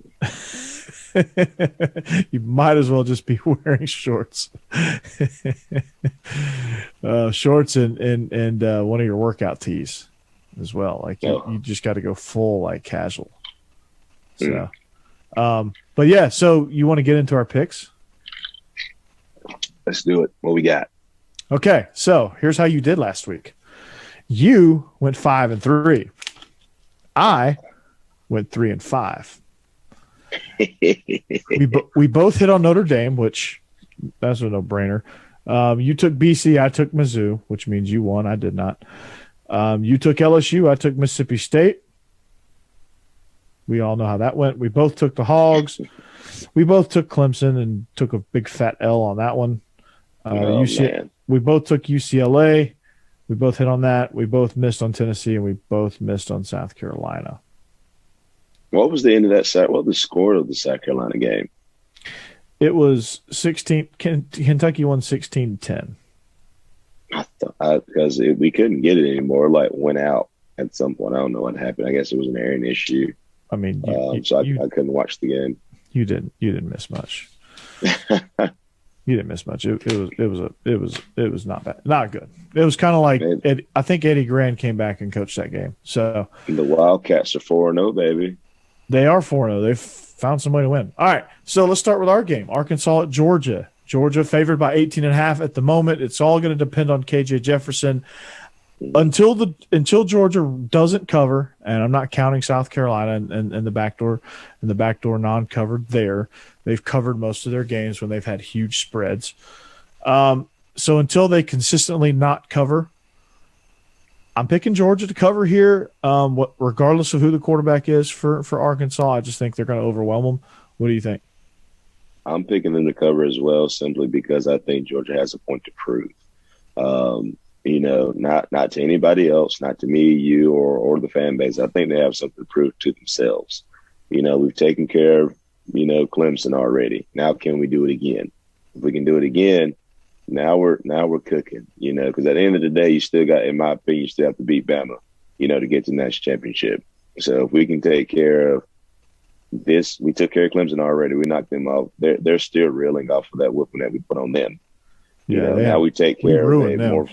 You might as well just be wearing shorts. Shorts and one of your workout tees as well. Like you just got to go full like casual. So, but yeah, so you want to get into our picks? Let's do it. What we got? Okay, so here's how you did last week. You went 5-3. I went 3-5. We both hit on Notre Dame, which that's a no-brainer. You took BC, I took Mizzou, which means you won. I did not. You took LSU, I took Mississippi State. We all know how that went. We both took the Hogs. We both took Clemson and took a big fat L on that one. Man. We both took UCLA. We both hit on that. We both missed on Tennessee, and we both missed on South Carolina. What was the end of that set? What was the score of the South Carolina game? It was 16. Kentucky won 16-10. Because we couldn't get it anymore. Like went out at some point. I don't know what happened. I guess it was an airing issue. I mean, I couldn't watch the game. You didn't miss much. You didn't miss much. It was not bad, not good. It was kind of like I think Eddie Gran came back and coached that game. So the Wildcats are 4-0, baby. They are 4-0. They've found some way to win. All right, so let's start with our game. Arkansas at Georgia. Georgia favored by 18.5 at the moment. It's all going to depend on KJ Jefferson. Until Georgia doesn't cover, and I'm not counting South Carolina and the backdoor non-covered there. They've covered most of their games when they've had huge spreads. So until they consistently not cover, I'm picking Georgia to cover here. Regardless of who the quarterback is for Arkansas, I just think they're going to overwhelm them. What do you think? I'm picking them to cover as well, simply because I think Georgia has a point to prove. Not to anybody else, not to me, you, or the fan base. I think they have something to prove to themselves. We've taken care of, Clemson already. Now can we do it again? If we can do it again, now we're cooking, because at the end of the day, you still got, in my opinion, you still have to beat Bama, to get to the national championship. So if we can take care of this, we took care of Clemson already. We knocked them off. They're still reeling off of that whooping that we put on them. Now we take care of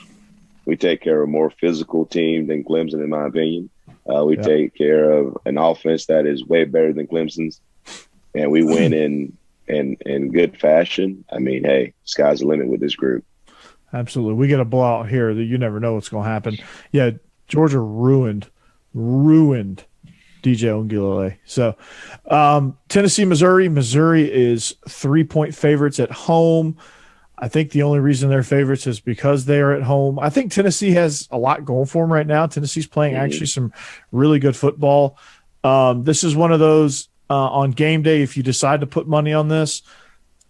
we take care of a more physical team than Clemson, in my opinion. We take care of an offense that is way better than Clemson's, and we win in good fashion. I mean, hey, sky's the limit with this group. Absolutely. We get a blowout here that you never know what's going to happen. Yeah, Georgia ruined DJ Ongulale. So Tennessee, Missouri. Missouri is 3-point favorites at home. I think the only reason they're favorites is because they are at home. I think Tennessee has a lot going for them right now. Tennessee's playing actually some really good football. This is one of those on game day, if you decide to put money on this,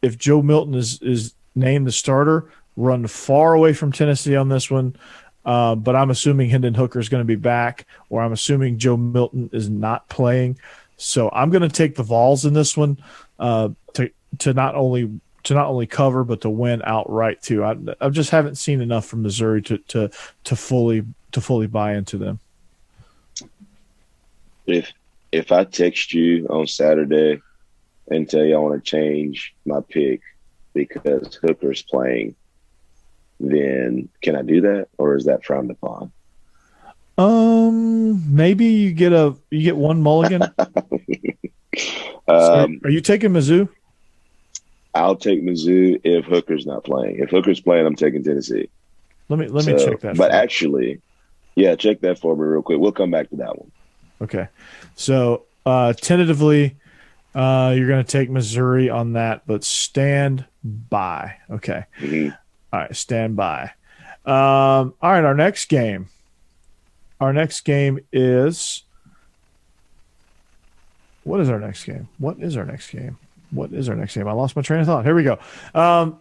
if Joe Milton is named the starter, run far away from Tennessee on this one. But I'm assuming Hendon Hooker is going to be back, or I'm assuming Joe Milton is not playing. So I'm going to take the Vols in this one to not only cover, but to win outright too. I just haven't seen enough from Missouri to fully buy into them. If I text you on Saturday and tell you I want to change my pick because Hooker's playing, then can I do that, or is that frowned upon? Maybe you get one mulligan. Are you taking Mizzou? I'll take Mizzou if Hooker's not playing. If Hooker's playing, I'm taking Tennessee. Let me check that. But actually, yeah, check that for me real quick. We'll come back to that one. Okay. So tentatively, you're going to take Missouri on that, but stand by. Okay. Mm-hmm. All right, stand by. All right, our next game. Our next game is – what is our next game? I lost my train of thought. Here we go.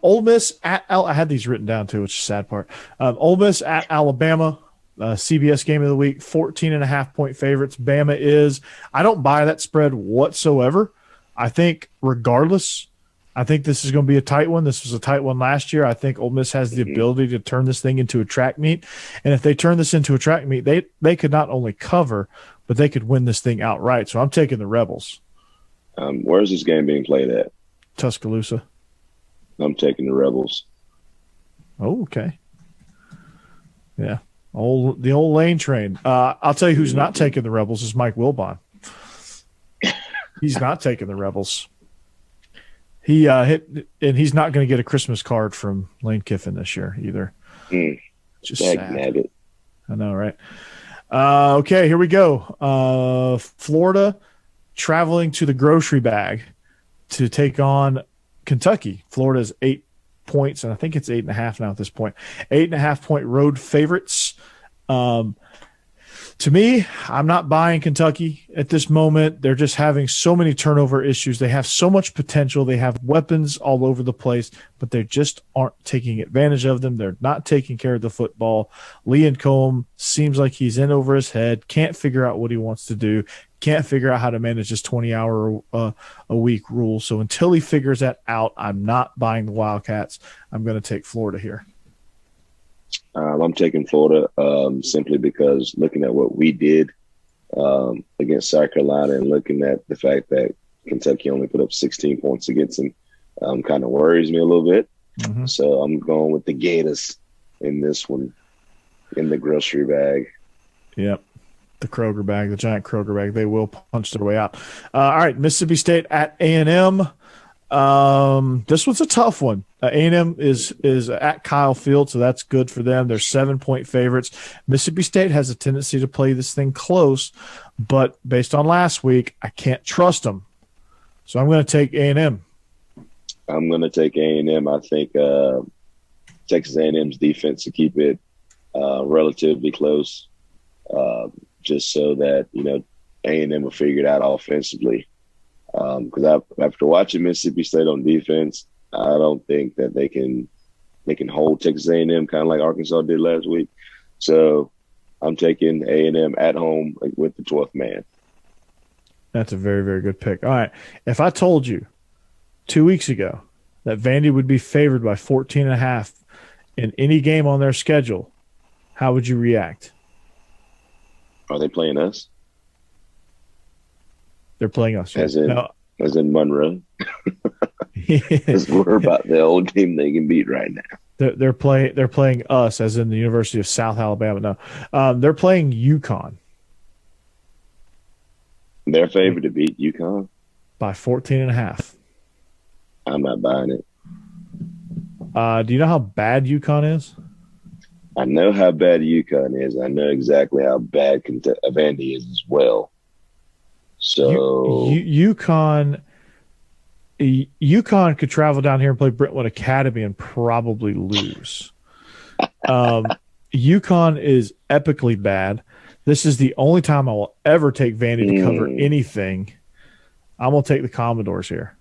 Ole Miss at – I had these written down too, which is the sad part. Ole Miss at Alabama, CBS game of the week, 14.5-point favorites. Bama is – I don't buy that spread whatsoever. I think regardless – I think this is going to be a tight one. This was a tight one last year. I think Ole Miss has the ability to turn this thing into a track meet. And if they turn this into a track meet, they could not only cover, but they could win this thing outright. So I'm taking the Rebels. Where's this game being played at? Tuscaloosa. I'm taking the Rebels. Oh, okay. Yeah. The old lane train. I'll tell you who's not taking the Rebels is Mike Wilbon. He's not taking the Rebels. He hit, and he's not going to get a Christmas card from Lane Kiffin this year either. Just sad. I know, right? Okay, here we go. Florida traveling to the grocery bag to take on Kentucky. Florida's 8 points, and I think it's 8.5 now at this point. 8.5-point road favorites. To me, I'm not buying Kentucky at this moment. They're just having so many turnover issues. They have so much potential. They have weapons all over the place, but they just aren't taking advantage of them. They're not taking care of the football. Leon Combs seems like he's in over his head, can't figure out what he wants to do, can't figure out how to manage this 20-hour a week rule. So until he figures that out, I'm not buying the Wildcats. I'm going to take Florida here. I'm taking Florida simply because looking at what we did against South Carolina and looking at the fact that Kentucky only put up 16 points against them kind of worries me a little bit. Mm-hmm. So I'm going with the Gators in this one, in the grocery bag. Yep. The Kroger bag, the giant Kroger bag. They will punch their way out. All right, Mississippi State at A&M. This one's a tough one. A&M is at Kyle Field, so that's good for them. They're 7-point favorites. Mississippi State has a tendency to play this thing close, but based on last week, I can't trust them. So I'm going to take A&M. I'm going to take A&M. I think Texas A&M's defense to keep it relatively close, just so that A&M will figure it out offensively. Because after watching Mississippi State on defense, I don't think that they can hold Texas A&M kind of like Arkansas did last week. So I'm taking A&M at home with the 12th man. That's a very, very good pick. All right. If I told you 2 weeks ago that Vandy would be favored by 14.5 in any game on their schedule, how would you react? Are they playing us? They're playing us. As in Monroe. Because we're about the only team they can beat right now. They're playing us, as in the University of South Alabama. No, they're playing UConn. They're favored to beat UConn by 14.5. I'm not buying it. Do you know how bad UConn is? I know how bad UConn is. I know exactly how bad Vandy is as well. So UConn could travel down here and play Brentwood Academy and probably lose. UConn is epically bad. This is the only time I will ever take Vandy to cover anything. I'm going to take the Commodores here.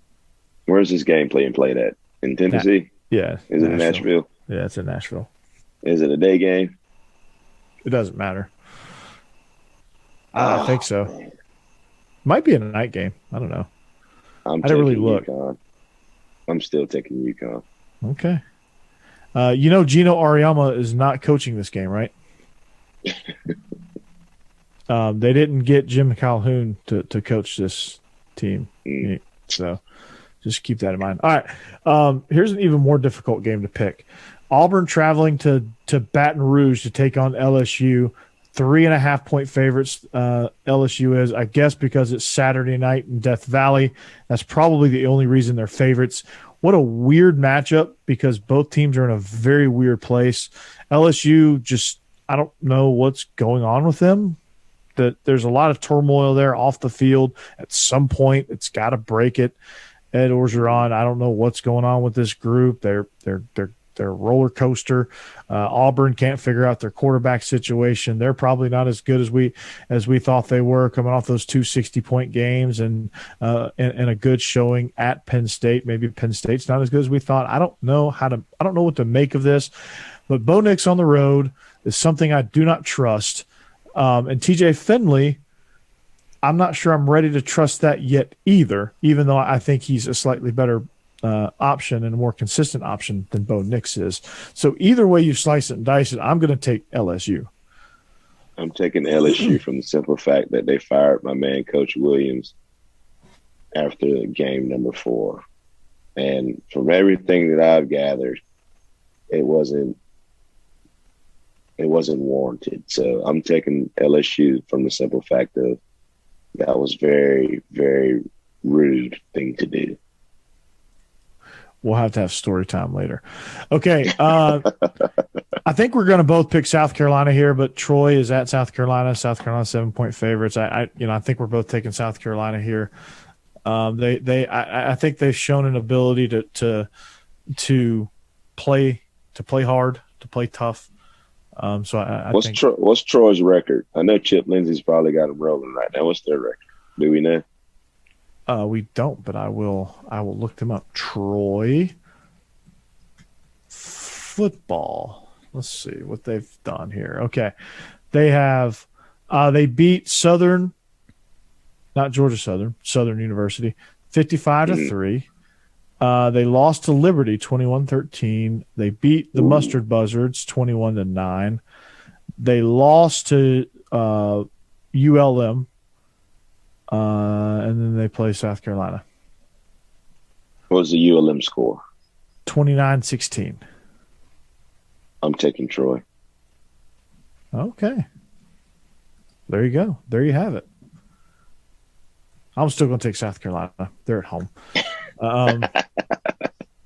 where's this game played at? In Tennessee? Yeah. Is it in Nashville? Yeah, it's in Nashville. Is it a day game? It doesn't matter. I think so. Man. Might be a night game. I don't know. I didn't really look. UConn. I'm still taking UConn. Okay. Gino Auriemma is not coaching this game, right? They didn't get Jim Calhoun to coach this team. So just keep that in mind. All right. Here's an even more difficult game to pick. Auburn traveling to Baton Rouge to take on LSU. 3.5-point favorites. LSU is, I guess, because it's Saturday night in Death Valley. That's probably the only reason they're favorites. What a weird matchup because both teams are in a very weird place. LSU just, I don't know what's going on with them. There's a lot of turmoil there off the field. At some point, it's got to break it. Ed Orgeron, I don't know what's going on with this group. They're a roller coaster. Auburn can't figure out their quarterback situation. They're probably not as good as we thought they were, coming off those 2 60-point games and a good showing at Penn State. Maybe Penn State's not as good as we thought. I don't know what to make of this. But Bo Nix on the road is something I do not trust. And TJ Finley, I'm not sure I'm ready to trust that yet either, even though I think he's a slightly better option and a more consistent option than Bo Nix is. So either way you slice it and dice it, I'm going to take LSU. I'm taking LSU from the simple fact that they fired my man, Coach Williams, after game number 4. And from everything that I've gathered, it wasn't warranted. So I'm taking LSU from the simple fact of that was very, very rude thing to do. We'll have to have story time later. Okay. I think we're going to both pick South Carolina here, but Troy is at South Carolina. South Carolina 7-point favorites. I think we're both taking South Carolina here. I think they've shown an ability to play hard, to play tough. So I think. What's Troy's record? I know Chip Lindsey's probably got them rolling right now. What's their record? Do we know? We don't, but I will look them up. Troy football. Let's see what they've done here. Okay. They have they beat Southern, not Georgia Southern University, 55-3. They lost to Liberty 21-13. They beat the Mustard Buzzards 21-9. They lost to ULM. And then they play South Carolina. What was the ULM score? 29-16. I'm taking Troy. Okay. There you go. There you have it. I'm still going to take South Carolina. They're at home.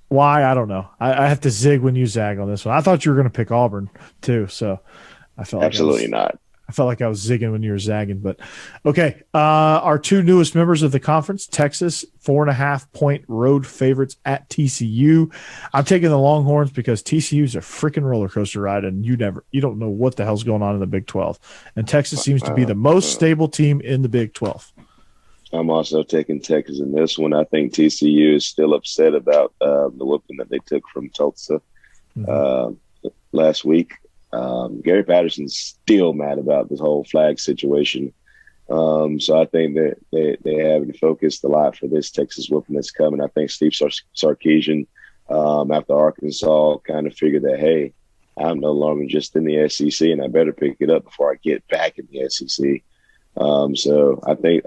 Why? I don't know. I have to zig when you zag on this one. I thought you were going to pick Auburn too, so I felt absolutely not. I felt like I was zigging when you were zagging, but okay. Our 2 newest members of the conference, Texas, 4.5-point road favorites at TCU. I'm taking the Longhorns because TCU is a freaking roller coaster ride, and you don't know what the hell's going on in the Big 12. And Texas seems to be the most stable team in the Big 12. I'm also taking Texas in this one. I think TCU is still upset about the whooping that they took from Tulsa last week. Gary Patterson's still mad about this whole flag situation. So I think that they have focused a lot for this Texas whooping that's coming. I think Steve Sarkisian, after Arkansas, kind of figured that, hey, I'm no longer just in the SEC and I better pick it up before I get back in the SEC. So I think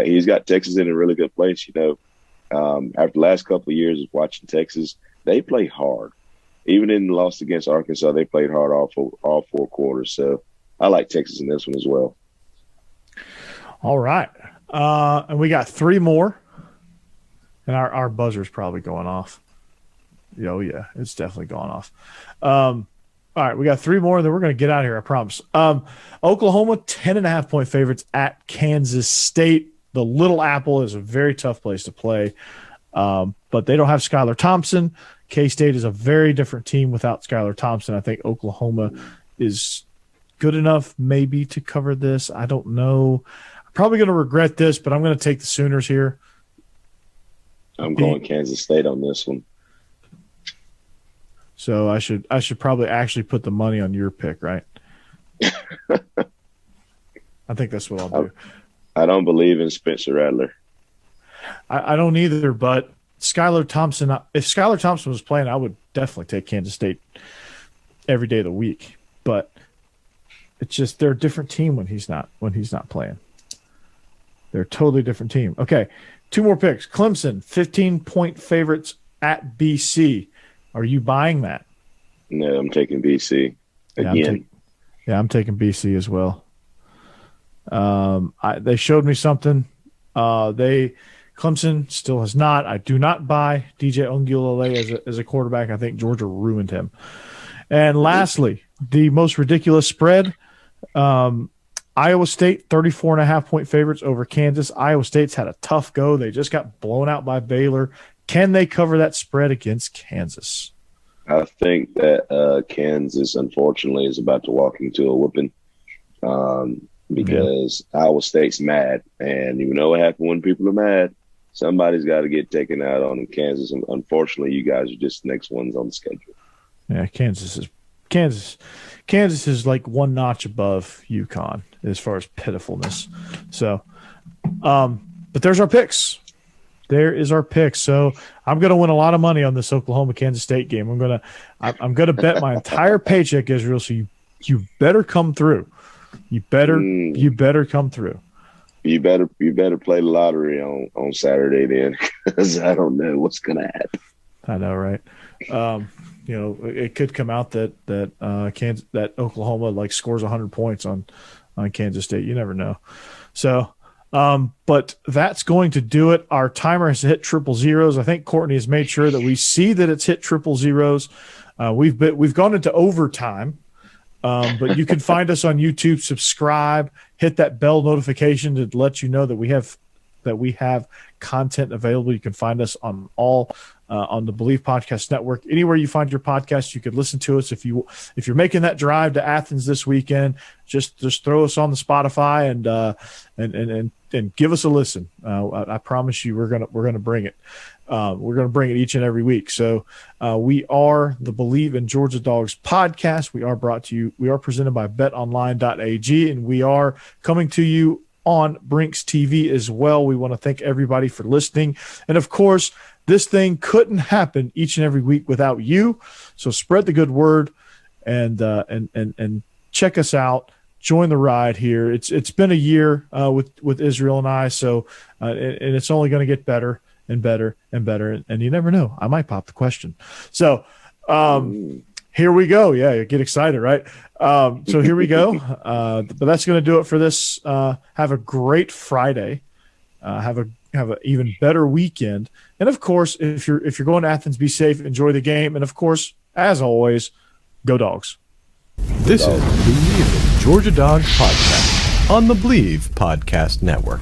he's got Texas in a really good place. After the last couple of years of watching Texas, they play hard. Even in the loss against Arkansas, they played hard all 4 quarters. So I like Texas in this one as well. All right. And we got 3 more. And our buzzer's probably going off. Oh, yeah. It's definitely going off. All right. We got 3 more, and then we're going to get out of here, I promise. Oklahoma, 10.5-point favorites at Kansas State. the Little Apple is a very tough place to play. But they don't have Skylar Thompson. K-State is a very different team without Skylar Thompson. I think Oklahoma is good enough maybe to cover this. I don't know. I'm probably going to regret this, but I'm going to take the Sooners here. I'm going Kansas State on this one. So I should probably actually put the money on your pick, right? I think that's what I'll do. I don't believe in Spencer Rattler. I don't either, but Skylar Thompson, if Skylar Thompson was playing, I would definitely take Kansas State every day of the week. But it's just they're a different team when he's not playing. They're a totally different team. Okay, 2 more picks. Clemson, 15-point favorites at BC. Are you buying that? No, I'm taking BC again. I'm taking BC as well. They showed me something. Clemson still has not. I do not buy DJ Ongulale as a quarterback. I think Georgia ruined him. And lastly, the most ridiculous spread, Iowa State, 34.5-point favorites over Kansas. Iowa State's had a tough go. They just got blown out by Baylor. Can they cover that spread against Kansas? I think that Kansas, unfortunately, is about to walk into a whooping because Iowa State's mad. And you know what happens when people are mad? Somebody's got to get taken out on them. Kansas, and unfortunately, you guys are just the next ones on the schedule. Yeah, Kansas is like one notch above UConn as far as pitifulness. So, but there's our picks. There is our pick. So I'm going to win a lot of money on this Oklahoma Kansas State game. I'm going to bet my entire paycheck, Israel. So you better come through. You better come through. You better play the lottery on Saturday then, because I don't know what's going to happen. I know, right? It could come out that Oklahoma like scores 100 points on Kansas State. You never know. So. But that's going to do it. Our timer has hit 000. I think Courtney has made sure that we see that it's hit 000. We've gone into overtime, but you can find us on YouTube. Subscribe, hit that bell notification to let you know that we have content available. You can find us on on the Believe Podcast Network. Anywhere you find your podcast, you could listen to us. If you're making that drive to Athens this weekend, just throw us on the Spotify and give us a listen. I promise you, we're gonna bring it. We're gonna bring it each and every week. So we are the Believe in Georgia Dogs podcast. We are presented by BetOnline.ag, and we are coming to you on Brinks TV as well. We want to thank everybody for listening, and of course, this thing couldn't happen each and every week without you. So spread the good word and check us out. Join the ride here. It's been a year with Israel and I. So and it's only going to get better and better and better. And you never know. I might pop the question. So here we go. Yeah, you get excited, right? So here we go. But that's going to do it for this. Have a great Friday. Have an even better weekend. And of course, if you're going to Athens, be safe, enjoy the game, and of course, as always, go Dogs. This is the Believe in Georgia Dogs podcast on the Believe Podcast Network.